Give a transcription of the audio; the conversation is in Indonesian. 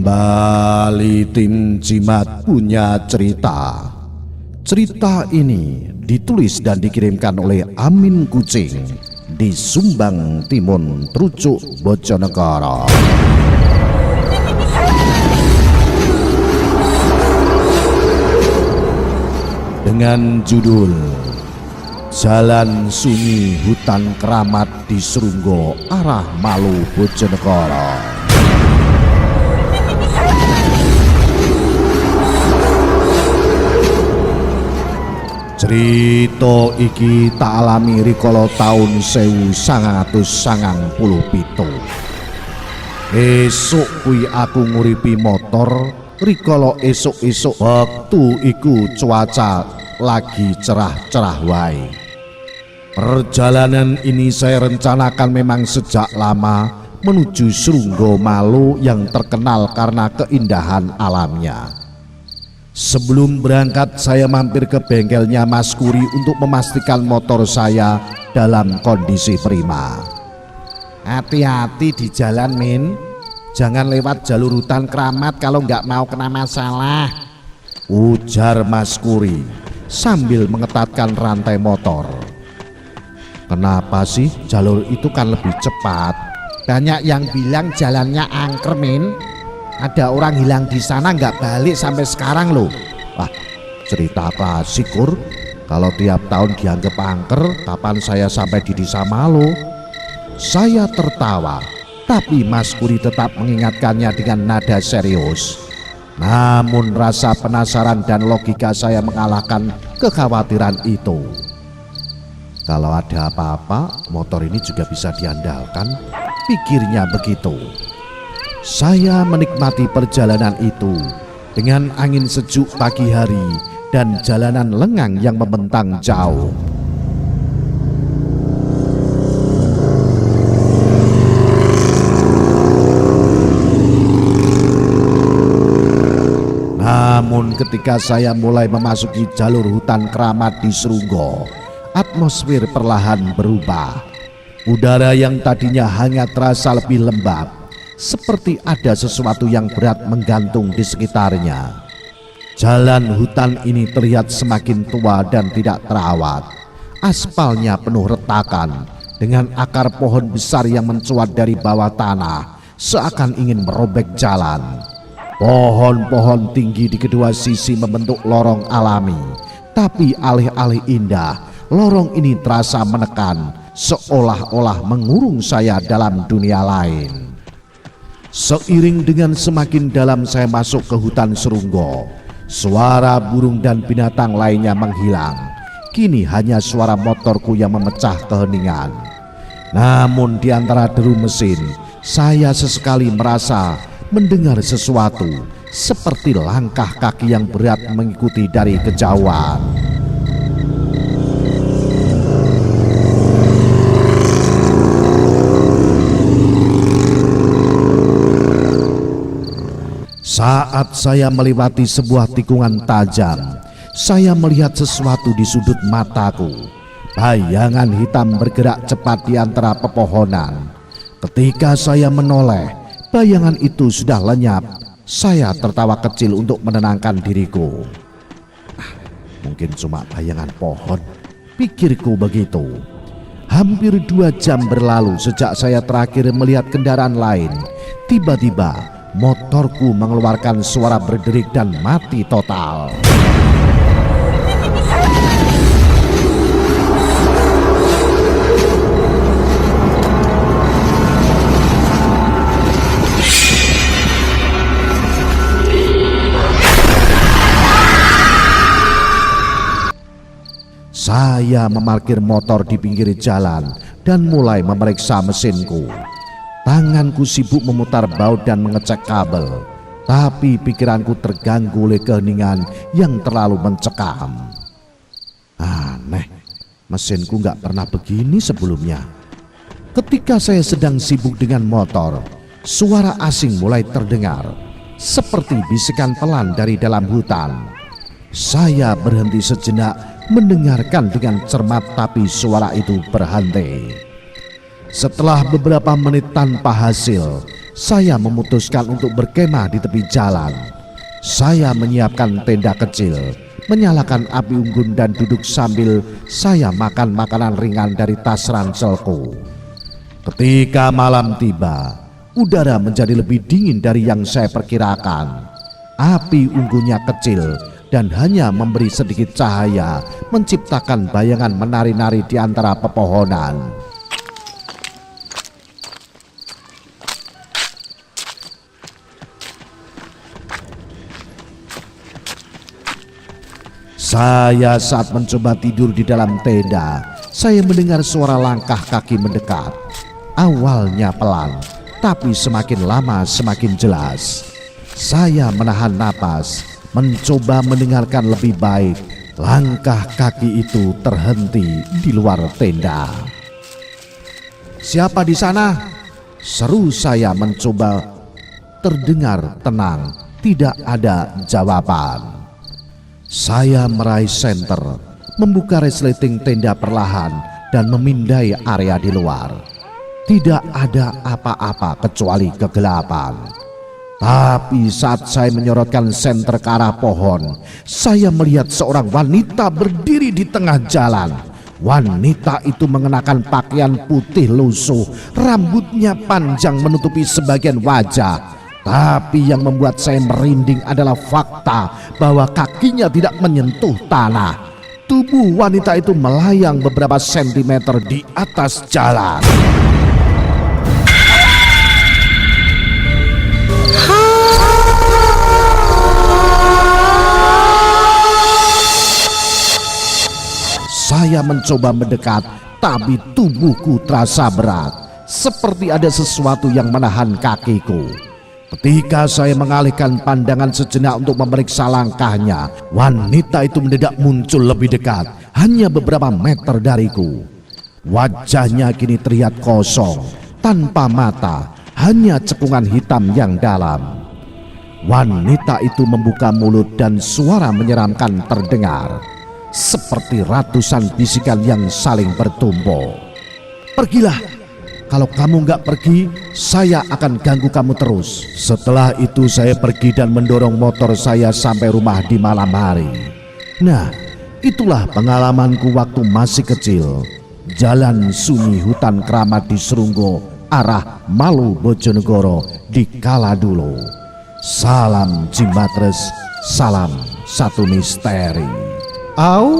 Kembali tim Jimat punya cerita. Cerita ini ditulis dan dikirimkan oleh Amin Kucing di Sumbang Timun, Trucuk, Bojonegoro. Dengan judul Jalan Sunyi Hutan Keramat di Srunggo arah Malu, Bojonegoro. Cerita iki tak alami rikala taun 1997. Esuk kuwi aku nguripi motor rikala esuk-esuk wektu iku cuaca lagi cerah-cerah wae. Perjalanan ini saya rencanakan memang sejak lama menuju Srunggo Malu yang terkenal karena keindahan alamnya. Sebelum berangkat saya mampir ke bengkelnya Mas Kuri untuk memastikan motor saya dalam kondisi prima. Hati-hati di jalan, Min. Jangan lewat jalur hutan keramat kalau nggak mau kena masalah, ujar Mas Kuri sambil mengetatkan rantai motor. Kenapa sih jalur itu kan lebih cepat? Banyak yang bilang jalannya angker, Min. Ada orang hilang di sana nggak balik sampai sekarang loh. Wah, cerita klasik, Kur. Kalau tiap tahun dianggap angker, kapan saya sampai di Desa Malu? Saya tertawa, tapi Mas Kuri tetap mengingatkannya dengan nada serius. Namun rasa penasaran dan logika saya mengalahkan kekhawatiran itu. Kalau ada apa-apa, motor ini juga bisa diandalkan, pikirnya begitu. Saya menikmati perjalanan itu dengan angin sejuk pagi hari dan jalanan lengang yang membentang jauh. Namun ketika saya mulai memasuki jalur hutan keramat di Srunggo, atmosfer perlahan berubah. Udara yang tadinya hangat terasa lebih lembab, seperti ada sesuatu yang berat menggantung di sekitarnya. Jalan hutan ini terlihat semakin tua dan tidak terawat. Aspalnya penuh retakan dengan akar pohon besar yang mencuat dari bawah tanah, seakan ingin merobek jalan. Pohon-pohon tinggi di kedua sisi membentuk lorong alami, tapi alih-alih indah, lorong ini terasa menekan, seolah-olah mengurung saya dalam dunia lain. Seiring dengan semakin dalam saya masuk ke hutan Srunggo, suara burung dan binatang lainnya menghilang. Kini hanya suara motorku yang memecah keheningan. Namun di antara deru mesin, saya sesekali merasa mendengar sesuatu, seperti langkah kaki yang berat mengikuti dari kejauhan. Saat saya melewati sebuah tikungan tajam, saya melihat sesuatu di sudut mataku. Bayangan hitam bergerak cepat di antara pepohonan. Ketika saya menoleh, bayangan itu sudah lenyap. Saya tertawa kecil untuk menenangkan diriku. Mungkin cuma bayangan pohon, pikirku begitu. Hampir 2 jam berlalu sejak saya terakhir melihat kendaraan lain. Tiba-tiba motorku mengeluarkan suara berderik dan mati total. Saya memarkir motor di pinggir jalan dan mulai memeriksa mesinku. Tanganku sibuk memutar baut dan mengecek kabel, tapi pikiranku terganggu oleh keheningan yang terlalu mencekam. Aneh, mesinku nggak pernah begini sebelumnya. Ketika saya sedang sibuk dengan motor, suara asing mulai terdengar, seperti bisikan pelan dari dalam hutan. Saya berhenti sejenak mendengarkan dengan cermat, tapi suara itu berhenti. Setelah beberapa menit tanpa hasil, saya memutuskan untuk berkemah di tepi jalan. Saya menyiapkan tenda kecil, menyalakan api unggun dan duduk sambil saya makan makanan ringan dari tas ranselku. Ketika malam tiba, udara menjadi lebih dingin dari yang saya perkirakan. Api unggunnya kecil dan hanya memberi sedikit cahaya, menciptakan bayangan menari-nari di antara pepohonan. Saya saat mencoba tidur di dalam tenda, saya mendengar suara langkah kaki mendekat. Awalnya pelan, tapi semakin lama semakin jelas. Saya menahan napas, mencoba mendengarkan lebih baik. Langkah kaki itu terhenti di luar tenda. "Siapa di sana?" seru saya mencoba. Terdengar tenang, tidak ada jawaban. Saya meraih senter, membuka resleting tenda perlahan dan memindai area di luar. Tidak ada apa-apa kecuali kegelapan. Tapi saat saya menyorotkan senter ke arah pohon, saya melihat seorang wanita berdiri di tengah jalan. Wanita itu mengenakan pakaian putih lusuh, rambutnya panjang menutupi sebagian wajah. Tapi yang membuat saya merinding adalah fakta bahwa kakinya tidak menyentuh tanah. Tubuh wanita itu melayang beberapa sentimeter di atas jalan. Saya mencoba mendekat, tapi tubuhku terasa berat, seperti ada sesuatu yang menahan kakiku. Ketika saya mengalihkan pandangan sejenak untuk memeriksa langkahnya, wanita itu mendadak muncul lebih dekat, hanya beberapa meter dariku. Wajahnya kini terlihat kosong, tanpa mata, hanya cekungan hitam yang dalam. Wanita itu membuka mulut dan suara menyeramkan terdengar, seperti ratusan bisikan yang saling bertumpuk. "Pergilah! Kalau kamu nggak pergi, saya akan ganggu kamu terus." Setelah itu saya pergi dan mendorong motor saya sampai rumah di malam hari. Nah, itulah pengalamanku waktu masih kecil. Jalan sunyi hutan keramat di Serunggo, arah Malu Bojonegoro di kala dulu. Salam Jimbatres, salam satu misteri. Au.